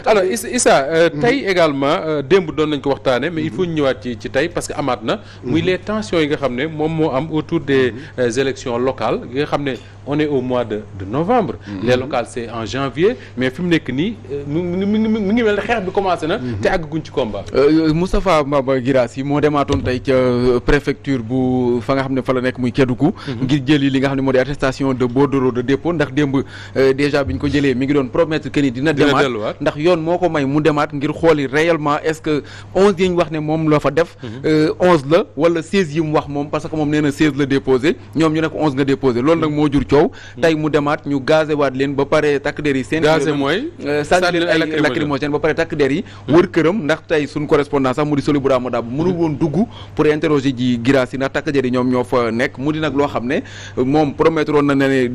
alors Issa tey également démb doon nañ ko waxtaane mais il faut ñu ñëwaat ci tey parce que amaat na muy les tensions yi nga xam ne moom moo am autour des élections locales yi nga xam ne on est au mois de novembre les locales c'est en janvier mais fi mu nekk nii mu ngi mel ne xeex bi commencé na te àgguñ ci combat. Moustapha Mbaba Guirassy moo demaatoon tey ca préfecture bu fa nga xam ne fa la nekk muy Kédougou ngir jëli li nga xam ne moo di attestation de bordereau de dépôt ndax démb déjà bi ñu ko jëlee mi ngi doon promettre que ni dina demaat ndax yoon moo ko may mu demaat ngir xooli réellement est-ce que 11 yi ñu wax ne moom la fa def 11 la wala 16 yi mu wax moom parce que moom nee na 16 la déposé ñoom ñu ne ko 11 nga déposé loolu nag moo jur coow tey mu demaat ñu gazé waat leen ba pare takk der yi seen gazé mooy sànni leen ay lacrymogène ba pare takk der yi wër këram ndax tey suñ correspondant sax mu di Soli Bourama Dabo mënul woon dugg pour interroger ji Guirassy ndax takk der yi ñoom ñoo fa nekk mu di nag loo xam ne moom promettre woon na ne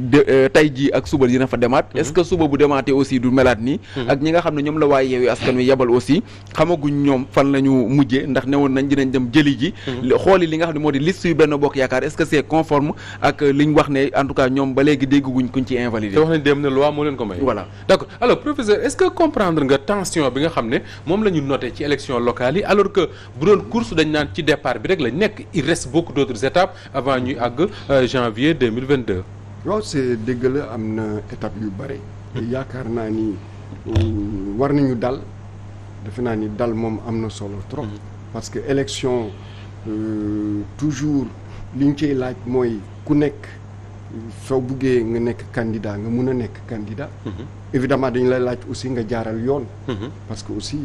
tey ji ak suba dina fa demaat est-ce que suba bu demaatee aussi du melaat nii ak ñi nga xam ne ñoom la waaye Yewwi Askan Wi yebal aussi xamaguñ ñoom fan la ñu mujjee ndax newoon nañ dinañ dem jëli ji xooli li nga xam ne moo di liste yu Benno Bokk Yaakaar est-ce que c'est conforme ak li ñu wax ne en tout cas ñoom ba léegi dégguñ kuñ ci invalidé. te wax nañ dem ne loi moo leen ko may. voilà d'accord alors professeur est-ce que comprendre nga tension bi nga xam ne moom la ñu noté ci élection locale yi alors que bu doon course dañ naan ci départ bi rek lañ nekk il reste beaucoup d'autres étapes avant ñuy àgg janvier 2022. waaw c'est dëgg la am na étape yu bare. yaakaar naa ni war nañu dal defe naa ni dal moom am na solo trop. parce que élection toujours li ñu ciy laaj mooy ku nekk soo buggee nga nekk candidat nga mun a nekk candidat. évidemment dañu lay laaj aussi nga jaaral yoon. parce que aussi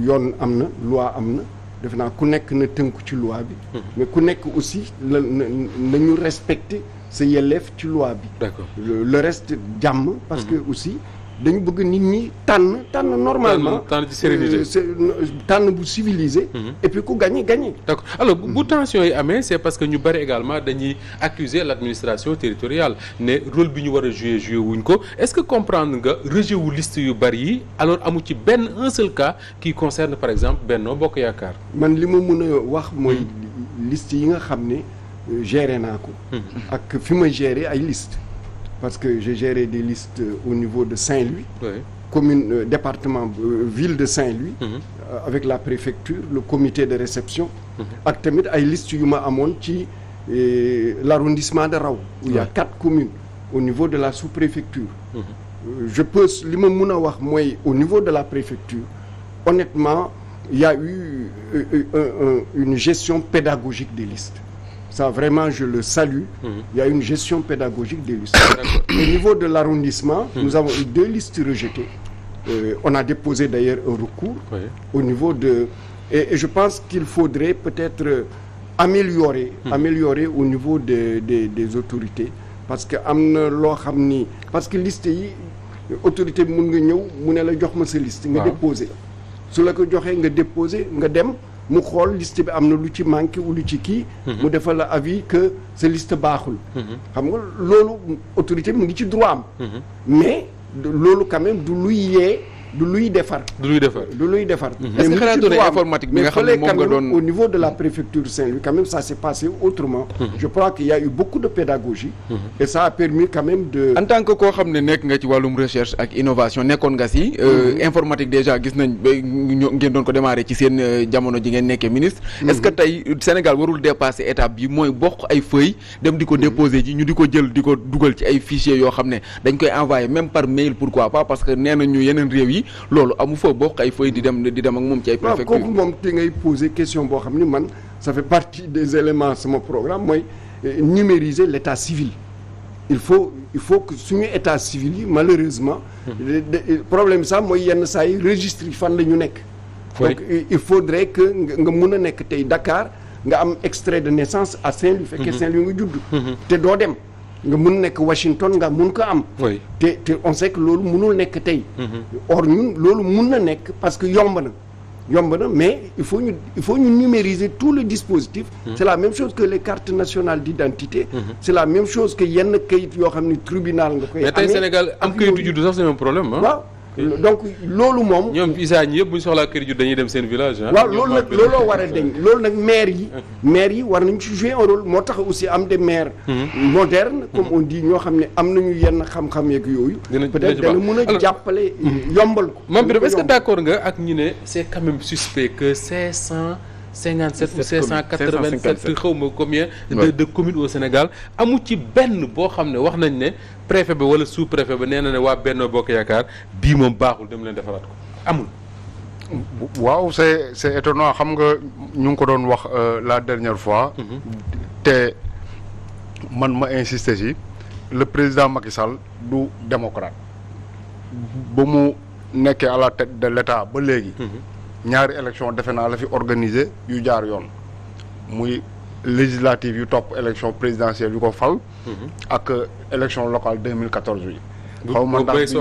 yoon am na loi am na defe naa ku nekk na tënku ci loi bi. mais ku nekk aussi nañu respecter sa yelleef ci loi bi. d'accord le reste jàmm. parce que aussi dañu bëgg nit ñi tànn normalement. tànn ci sérénité tànn bu civilisé. et puis ku gagné. d'accord alors bu tension yi amee c'est parce que ñu bari également dañuy accuser l'administration territoriale ne rôle bi ñu war a jouer wuñ ko est-ce que comprendre nga rejet wu liste yu bari yi alors amu ci un seul cas qui concerne par exemple Benno Bokk Yaakaar. man li ma mën a wax mooy liste yi nga xam ne géré naa ko. ak fi ma géré ay liste parce que j'ai géré des listes au niveau de Saint-Louis. Oui. Commune département ville de Saint-Louis. Avec la préfecture le comité de réception. ak tamit ay listes yu ma amoon ci l'arrondissement de Raw. où il y a 4 communes au niveau de la sous-préfecture. je peux li ma mun a wax mooy au niveau de la préfecture honnêtement il y a eu une gestion pédagogique des listes. Ça vraiment je le salue. Il y a une gestion pédagogique des listes. Au niveau de l'arrondissement, nous avons eu 2 listes rejetées. On a déposé d'ailleurs un recours. Oui. Au niveau de et je pense qu'il faudrait peut-être améliorer au niveau des autorités parce que am na loo xam ni parce que liste yi autorité bi mun nga ñëw mu ne la jox ma sa liste. nga déposer su la ko joxee nga déposer nga dem. mu xool liste bi am na lu ci manqué ou lu ci kii. mu defal la avis que sa liste baaxul. xam nga loolu autorité mu ngi ci droit am. mais loolu quand même du luy defar. est-ce que xalaatoo ne informatique bi nga xam ne moom nga doon au niveau de la préfecture Saint-Louis quand même ça s'est passé autrement. je crois qu'il y a eu beaucoup de pédagogie. et ça a permis quand même de. en tant que koo xam ne nekk nga ci wàllum recherche ak innovation nekkoon nga si. informatique déjà gis nañ ba ngeen doon ko démarrer ci seen jamono ji ngeen nekkee ministre. est-ce que tey Sénégal warul dépasser étape bi mooy bokk ay feuilles dem di ko déposer ji ñu di ko jël di ko dugal ci ay fichiers yoo xam ne dañ koy envoyer même par mail pourquoi pas parce que nee nañu yeneen réew yi. loolu amu fa bokk ay feuilles di dem ak moom ci ay préfecture. waaw kooku moom te ngay poser question boo xam ni man ça fait partie des éléments sama programme mooy numériser l'état civil. il faut que suñu état civil yi malheureusement. problème sax mooy yenn saa yi registre yi fan la ñu nekk. donc il faudrait que nga mun a nekk tey Dakar nga am extrait de naissance à Saint-Louis. fekkee Saint-Louis nga judd. te doo dem. nga mun nekk Washington nga mun ko am. te on sait que loolu munul nekk tey. or ñun loolu mun na nekk parce que yomb na mais il faut ñu numériser tout le dispositif. c'est la même chose que les cartes nationales d'identité. c'est la même chose que yenn kayit yoo xam ne tribunal nga koy. mais tey Sénégal am kayitu juddu sax c'est un problème waaw donc loolu moom. ñoom Issa ñi yëpp bu ñu soxlaa kër ju dañuy dem seen village. waaw loolu nag looloo war a deñ loolu nag maire yi war nañ ci jouer un rôle moo tax aussi am des maires modernes comme on dit ñoo xam ne am nañu yenn xam-xam yeeg yooyu. peut-être dana mën a jàppale yombal ko. Mame Birame est-ce que d'accord nga ak ñu ne c'est quand même suspect que 557 ou 587 xaw ma combien de communes au Sénégal amu ci benn boo xam ne wax nañ ne préfet ba wala sous-préfet ba nee na ne waa Benno Bokk Yaakaar bii moom baaxul dem leen defaraat ko amul. waaw c'est étonnant xam nga ñu ngi ko doon wax la dernière fois. te man ma insister ci le président Macky Sall du démocrate ba mu nekkee à la tête de l'État ba léegi. ñaari élection defe naa la fi organiser yu jaar yoon muy législative yu topp élection présidentielle yu ko fal. ak élection locale 2014 yi. xaw ma ndax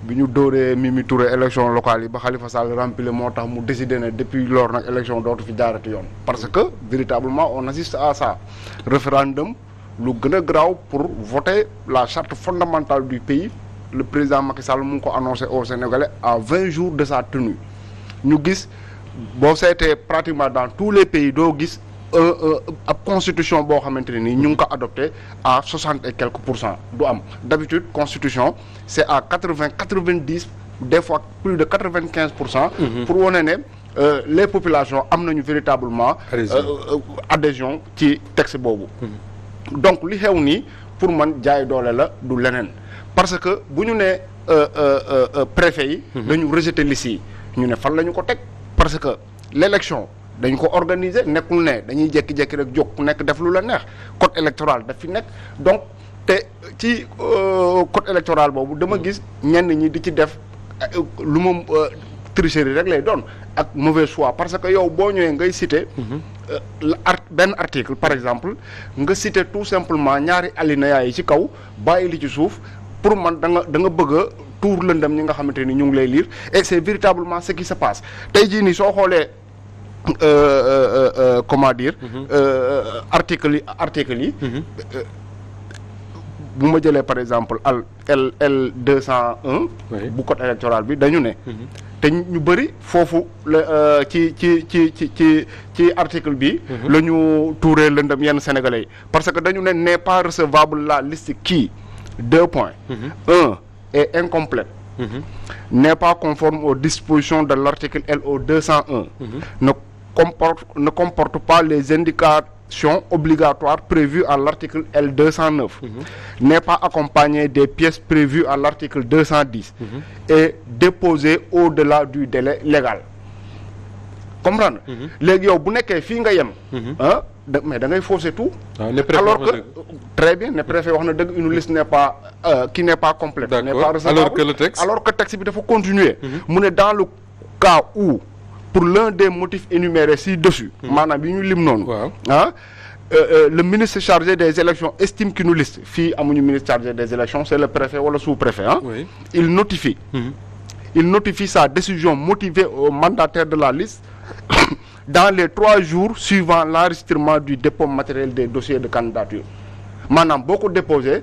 bi ñu dóoree Mimi Touré élection locale yi ba Khalifa Sall rempli moo tax mu décidé ne depuis lors nag élection dootu fi jaarati yoon. parce que véritablement on assiste à ça référendum lu gën a graaw pour voter la charte fondamentale du pays le président Macky Sall mu ngi ko annoncé aux Sénégalais à 20 jours de sa tenue. ñu gis boo seetee pratiquement dans tous les pays doo gis ab constitution boo xamante ne nii ñu ngi ko adopté à 60 et quelques % du am d'habitude constitution c'est à 90 des fois plus de 95%. Pour wane ne les populations am nañu véritablement adhésion ci texte boobu. donc li xew nii pour man jaay doole la du leneen parce que bu ñu nee préfet yi. dañu rejeter liste yi. ñu ne fan la ñu ko teg parce que l'élection dañ ko organiser nekkul ne dañuy jékki-jékki rek jóg ku nekk def lu la neex code électoral daf fi nekk donc te ci code électoral boobu dama gis ñenn ñi di ci def lu moom tricherie rek lay doon ak mauvais choix parce que yow boo ñëwee ngay citer benn article par exemple nga citer tout simplement ñaari alinéa yi ci kaw bàyyi li ci suuf pour man da nga bëgg a tuur lëndëm ñi nga xamante ni ñu ngi lay lire et c'est véritablement ce qui se passe tey jii nii soo xoolee comment dire article yi bu ma jëlee par exemple L 201 bu code électoral bi dañu ne te ñu bëri foofu la ci article bi la ñu tuuree lëndëm yenn sénégalais yi parce que dañu ne n'est pas recevable la liste qui 2 points 1 est incomplète n'est pas conforme aux dispositions de l'article LO 201 ne comporte pas les indications obligatoires prévues à l'article L 209 n'est pas accompagné des pièces prévues à l'article 210 et déposé au-delà du délai légal comprendre léegi yow bu nekkee fii nga yem mais da ngay fausser tout alors que très bien ne préfet wax na dëgg une liste n'est pas qui n'est pas complète n'est pas recevable alors que texte bi dafa continuer mu ne dans le cas où pour l'un des motifs énumérés ci-dessus maanaam yi ñu lim noonu le ministre chargé des élections estime qu'une liste fii amuñu ministre chargé des élections c'est le préfet wala sous-préfet il notifie sa décision motivée au mandataire de la liste dans les 3 jours suivant l'enregistrement du dépôt matériel des dossiers de candidature maanaam boo ko déposé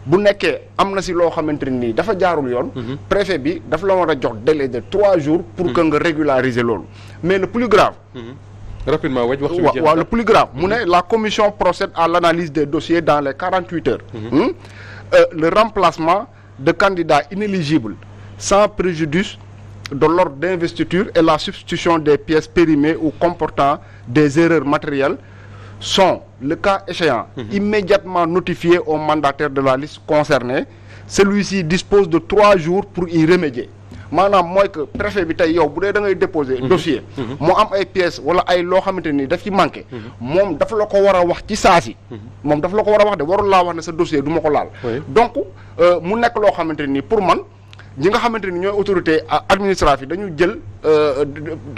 bu nekkee am na si loo xamante nii dafa jaarul yoon préfet bi dafa la war a jox délai de 3 jours pour que nga régulariser loolu mais le plus grave rapidement waaw le plus grave mu ne la commission procède à l'analyse des dossiers dans les 48 heures le remplacement de candidats inéligibles sans préjudice de l'ordre d'investiture et la substitution des pièces périmées ou comportant des erreurs matérielles sont, le cas échéant, immédiatement notifiés au mandataire de la liste concernée. Celui-ci dispose de 3 jours pour y remédier. maanaam mooy que préfet bi tey yow bu dee da ngay déposer dossier moo am ay pièces wala ay loo xamante ni daf ci manqué moom dafa la ko war a wax ci saasi moom dafa la ko war a wax de warul laa wax ne sa dossier du ma ko laal donc mu nekk loo xamante ni pour man ñi nga xamante ni ñooy autorité administrative dañu jël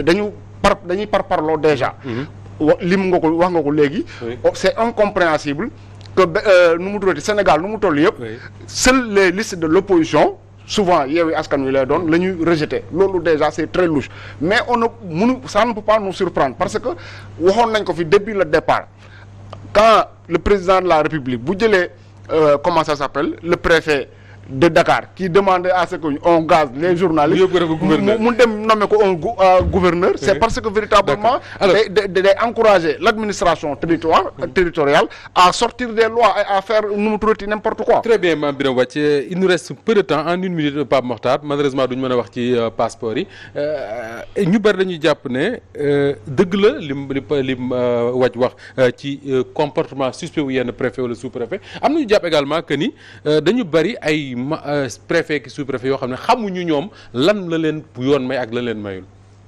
dañuy parparloo déjà lim nga ko wax nga ko léegi c'est incompréhensible que nu mu tuddati Sénégal nu mu toll yëpp seules les listes de l'opposition souvent Yewwi Askan Wi lay doon la ñuy rejeter loolu déjà c'est très louche mais ça ne peut pas nous surprendre parce que waxoon nañ ko fi depuis le départ quand le président de la République bu jëlee comment ça s'appelle le préfet de Dakar qui demandait à ce qu'on gaze les journalistes mu dem nommer ko un gouverneur c'est parce que véritablement day encourager l'administration territoriale à sortir des lois et à faire nu mu tuddati n'importe quoi. Très bien Mame Birame Wathie il nous reste peu de temps en une minute Pape Mokhtar malheureusement duñu mën a wax ci passeport yi ñu bari dañuy jàpp ne dëgg la lim Wathie wax ci comportement suspect wu yenn préfet wala sous-préfet am nañu jàpp également que ni dañu bari ay préfet ki sous-préfet yoo xam ne xamuñu ñoom lan la leen yoon may ak la leen mayul.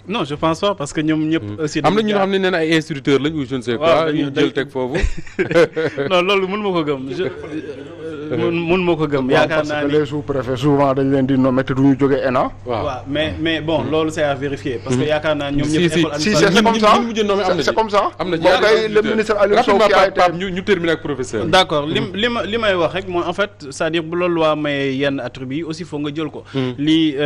non je pense pas parce que ñoom ñëpp aussi am na ñu xam ne nee na ay instituteurs lañ ou je ne sais quoi ñu jël teg foofu. non loolu mën ma ko gëm mën ma ko gëm yaakaar naa ni parce que les sous-préfets souvent dañ leen di nommer te du ñu jógee ENA. waaw mais bon loolu c'est à vérifier parce que yaakaar naa ñoom ñëpp école c'est comme ça am na le ministre Aliou Sow qui a été ñu terminer ak professeur. d'accord li may wax rek mooy en fait c'est-à-dire bu loolu loi may yenn attributs yi aussi faut nga jël ko lii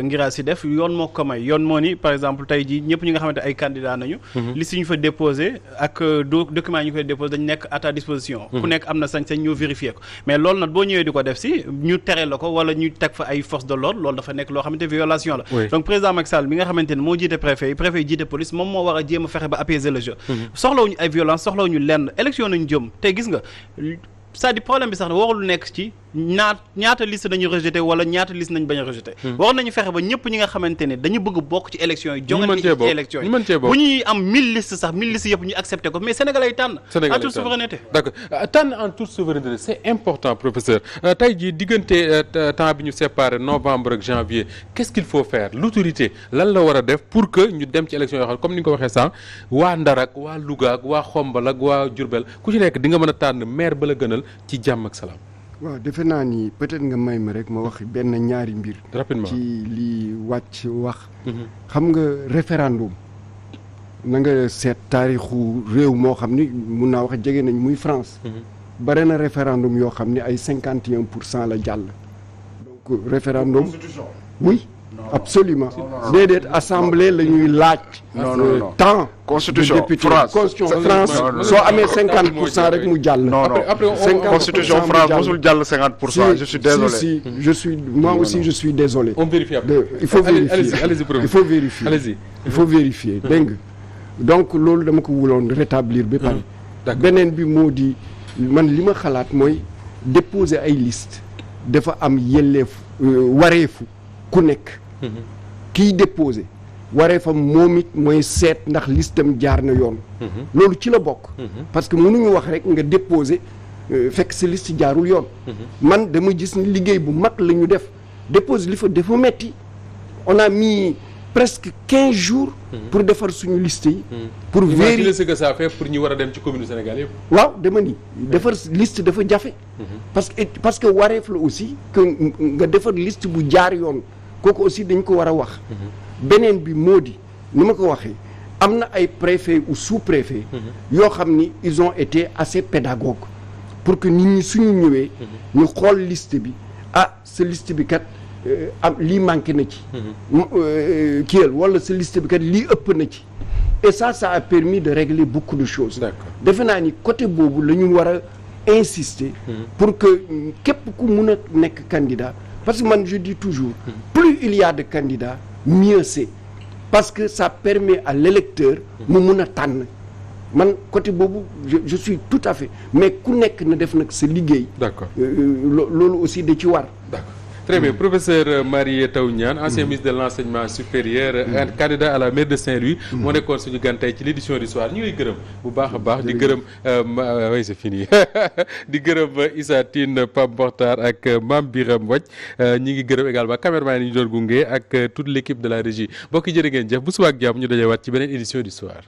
Guirassy def yoon moo ko may yoon moo ni par exemple tey jii ñëpp ñi nga xamante ay candidats nañu liste yi ñu fa déposé ak documents yi ñu koy déposé dañu nekk à ta disposition ku nekk am na sañ-sañ ñu vérifier ko mais loolu nag boo ñëwee di ko def si ñu tere la ko wala ñu teg fa ay forces de l'ordre loolu dafa nekk loo xamante violation la donc président Macky Sall bi nga xamante ne moo jiite préfet yi jiite police moom moo war a jéem a fexe ba apaiser le jeu soxlawuñu ay violence soxlawuñu lenn élection nañu jëm te gis nga c'est-à-dire problème bi sax warul nekk ci ñaata liste dañu rejeté wala ñaata liste nañ bañ a rejeté war nañu fexe ba ñëpp ñi nga xamante ne dañu bëgg bokk ci élection yi jongante ci élection yi bu ñuy am 1000 listes sax 1000 listes yëpp ñu accepté ko mais sénégalais yi tànn en toute souveraineté d'accord tànn en toute souveraineté c'est important professeur tey jii diggante temps bi ñu séparé novembre ak janvier qu'est-ce qu'il faut faire l'autorité lan la war a def pour que ñu dem ci élection yoo xam comme ni nga ko waxee sànq waa Ndar ak waa Louga ak waa Xombal ak waa Diourbel ku ci nekk di nga mën a tànn maire ba la gënal ci jàmm ak salaam. waaw defe naa ni peut-être nga may ma rek ma wax benn ñaari mbir. rapidement ci li wàcc wax. xam nga référendum na nga seet taarixu réew moo xam ni mun naa wax jege nañ muy France. bare na référendum yoo xam ni ay 51% la jàll. donc référendum. constitution. oui. absolument déedéet assemblée la ñuy laaj. non temps. constitution député France constitution France soo amee 50% rek mu jàll. non constitution France mosul jàll 50%. je suis désolé je suis moi aussi je suis désolé. on vérifie après. il faut vérifier il faut vérifier. allez-y il faut vérifier dégg nga donc loolu dama ko wuloon rétablir ba pare. beneen bi moo di man li ma xalaat mooy déposer ay liste dafa am yelleef wareefu ku nekk. kiy déposé waree fa moom it mooy seet ndax listam jaar na yoon. loolu ci la bokk. parce que mënuñu wax rek nga déposé fekk sa liste jaarul yoon. man dama gis ni liggéey bu mag la ñu def déposé li fa dafa metti on a mis presque 15 jours. pour defar suñu liste yi. pour vérifier ce que ça fait pour ñu war a dem ci commune Sénégal yëpp. waaw dama ni defar liste dafa jafe. parce que wareef la aussi que nga defar liste bu jaar yoon. kooku aussi dañ ko war a wax. beneen bi moo di ni ma ko waxee am na ay préfet ou sous-préfet. yoo xam ni ils ont été assez pédagogues pour que nit ñi suñu ñëwee. ñu xool liste bi sa liste bi kat am lii manqué na ci. kiyal wala sa liste bi kat lii ëpp na ci. et ça a permis de régler beaucoup de choses. defe naa ni côté boobu la ñu war a insister. pour que képp ku mun a nekk candidat. parce que man je dis toujours plus il y a de candidats mieux c'est parce que ça permet à l'électeur mu mun a tànn man côté boobu je suis tout à fait mais ku nekk na def nag sa liggéey. d'accord loolu aussi da ci war. d'accord très bien professeur Mary Teuw Niane ancien ministre de l'enseignement supérieur candidat à la mairie de Saint-Louis moo nekkoon suñu gan tey ci l'édition du soir ñu ngi gërëm bu baax a baax di gërëm oui c'est fini di gërëm Issa Tine Pape Mokhtar ak Mame Birame Wathie ñi ngi gërëm également caméraman yi ñu doon gunge ak toute l'équipe de la régie mbokk yi jërë ngeen jëf bu suba ak jàmm ñu dajewaat ci beneen édition du soir